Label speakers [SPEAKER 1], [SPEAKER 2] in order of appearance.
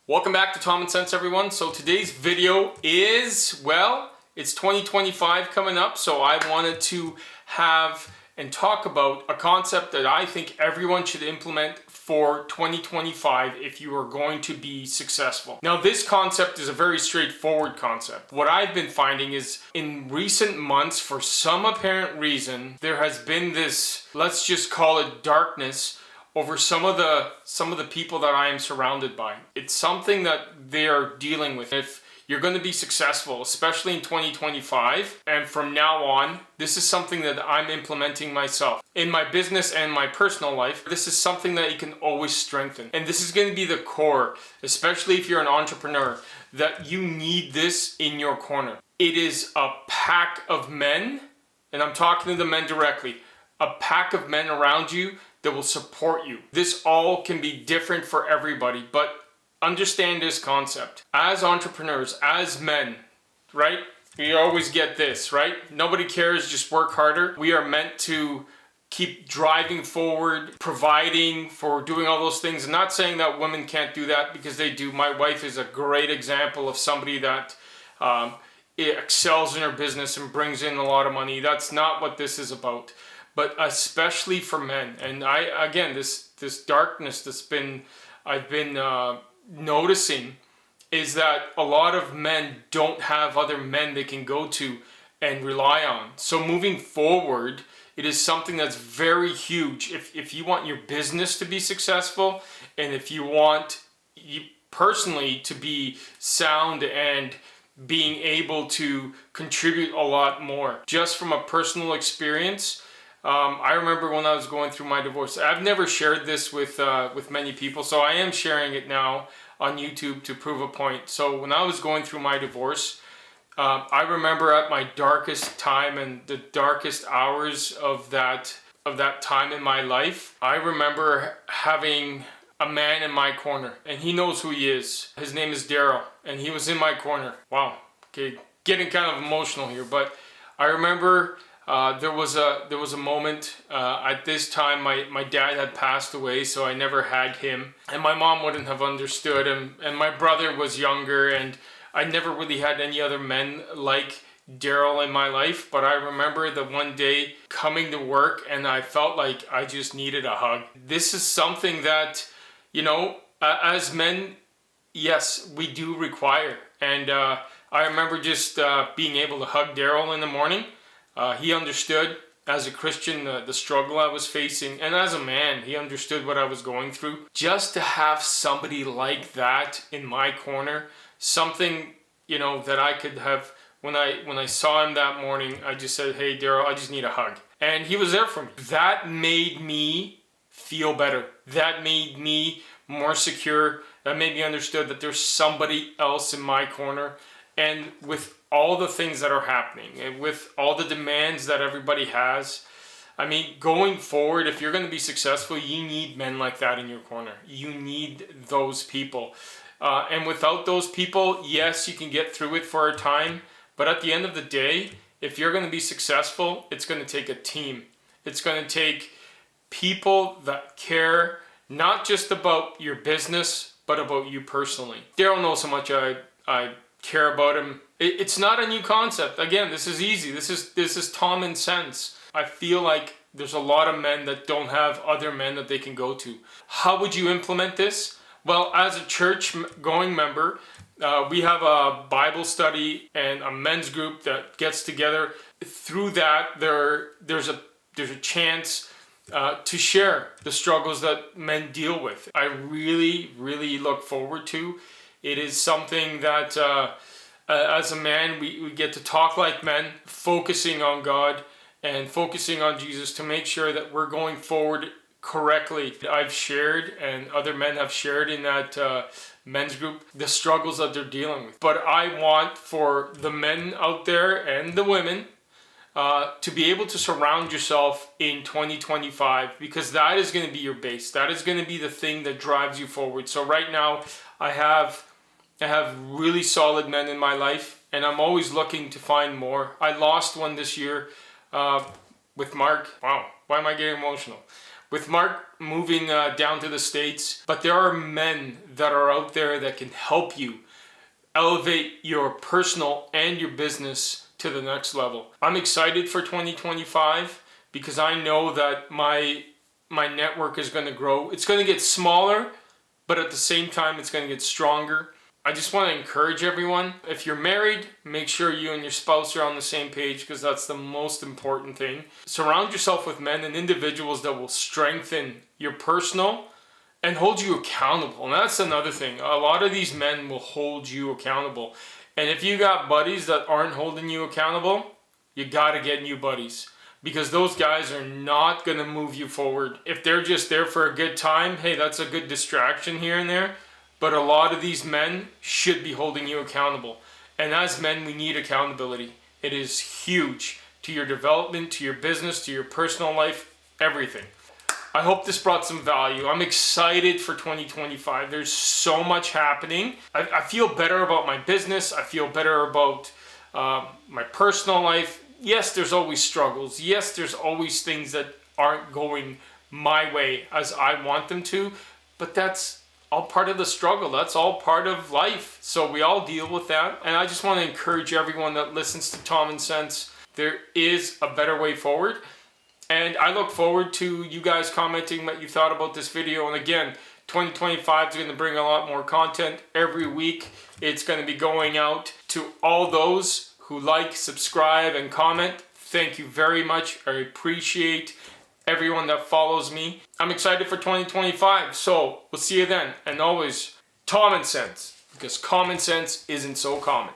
[SPEAKER 1] Welcome back to Tommensense, everyone. So today's video is, well, it's 2025 coming up, so I wanted to have and talk about a concept that I think everyone should implement for 2025 if you are going to be successful. Now, this concept is a very straightforward concept. What I've been finding is in recent months, for some apparent reason, there has been this, let's just call it darkness, over some of the people that I am surrounded by. It's something that they are dealing with. If you're going to be successful, especially in 2025, and from now on, this is something that I'm implementing myself. In my business and my personal life, this is something that you can always strengthen. And this is going to be the core, especially if you're an entrepreneur, that you need this in your corner. It is a pack of men, and I'm talking to the men directly, a pack of men around you that will support you. This all can be different for everybody, but understand this concept. As entrepreneurs, as men, right? We always get this, right? Nobody cares, just work harder. We are meant to keep driving forward, providing for doing all those things. I'm not saying that women can't do that, because they do. My wife is a great example of somebody that excels in her business and brings in a lot of money. That's not what this is about. But especially for men. And again, this darkness that's I've been noticing is that a lot of men don't have other men they can go to and rely on. So moving forward, it is something that's very huge. If you want your business to be successful, and if you want you personally to be sound and being able to contribute a lot more. Just from a personal experience, I remember when I was going through my divorce. I've never shared this with many people, so I am sharing it now on YouTube to prove a point. So when I was going through my divorce, I remember at my darkest time and the darkest hours of that time in my life, I remember having a man in my corner, and he knows who he is. His name is Daryl, and he was in my corner. Wow, okay, getting kind of emotional here, but I remember there was a moment at this time my dad had passed away, so I never had him, and my mom wouldn't have understood, and my brother was younger, and I never really had any other men like Daryl in my life. But I remember the one day coming to work and I felt like I just needed a hug. This is something that, as men, yes, we do require. And I remember just being able to hug Daryl in the morning. He understood, as a Christian, the struggle I was facing, and as a man, he understood what I was going through. Just to have somebody like that in my corner, something, that I could have, when I saw him that morning, I just said, "Hey, Daryl, I just need a hug." And he was there for me. That made me feel better. That made me more secure. That made me understood that there's somebody else in my corner. And with all the things that are happening, and with all the demands that everybody has, I mean, going forward, if you're going to be successful, you need men like that in your corner. You need those people. And without those people, yes, you can get through it for a time. But at the end of the day, if you're going to be successful, it's going to take a team. It's going to take people that care not just about your business, but about you personally. Daryl knows how much I care about him. It's not a new concept. Again, this is easy. This is Tommensense. I feel like there's a lot of men that don't have other men that they can go to. How would you implement this? Well, as a church-going member, we have a Bible study and a men's group that gets together. Through that, there's a chance to share the struggles that men deal with. I really, really look forward to. It is something that, as a man, we get to talk like men, focusing on God and focusing on Jesus to make sure that we're going forward correctly. I've shared, and other men have shared in that men's group, the struggles that they're dealing with. But I want for the men out there and the women to be able to surround yourself in 2025, because that is going to be your base. That is going to be the thing that drives you forward. So right now, I have really solid men in my life, and I'm always looking to find more. I lost one this year with Mark. Wow, why am I getting emotional? with Mark moving down to the States, but there are men that are out there that can help you elevate your personal and your business to the next level. I'm excited for 2025 because I know that my network is going to grow. It's going to get smaller, but at the same time, it's going to get stronger. I just want to encourage everyone, if you're married, make sure you and your spouse are on the same page because that's the most important thing. Surround yourself with men and individuals that will strengthen your personal and hold you accountable. And that's another thing. A lot of these men will hold you accountable. And if you got buddies that aren't holding you accountable, you got to get new buddies because those guys are not going to move you forward. If they're just there for a good time, hey, that's a good distraction here and there. But a lot of these men should be holding you accountable. And as men, we need accountability. It is huge to your development, to your business, to your personal life, everything. I hope this brought some value. I'm excited for 2025. There's so much happening. I feel better about my business. I feel better about my personal life. Yes, there's always struggles. Yes, there's always things that aren't going my way as I want them to. But that's all part of the struggle. That's all part of life. So we all deal with that. And I just want to encourage everyone that listens to Tommensense. There is a better way forward. And I look forward to you guys commenting what you thought about this video. And again, 2025 is going to bring a lot more content every week. It's going to be going out to all those who like, subscribe, and comment. Thank you very much. I appreciate everyone that follows me. I'm excited for 2025, so we'll see you then. And always, Tommensense, because common sense isn't so common.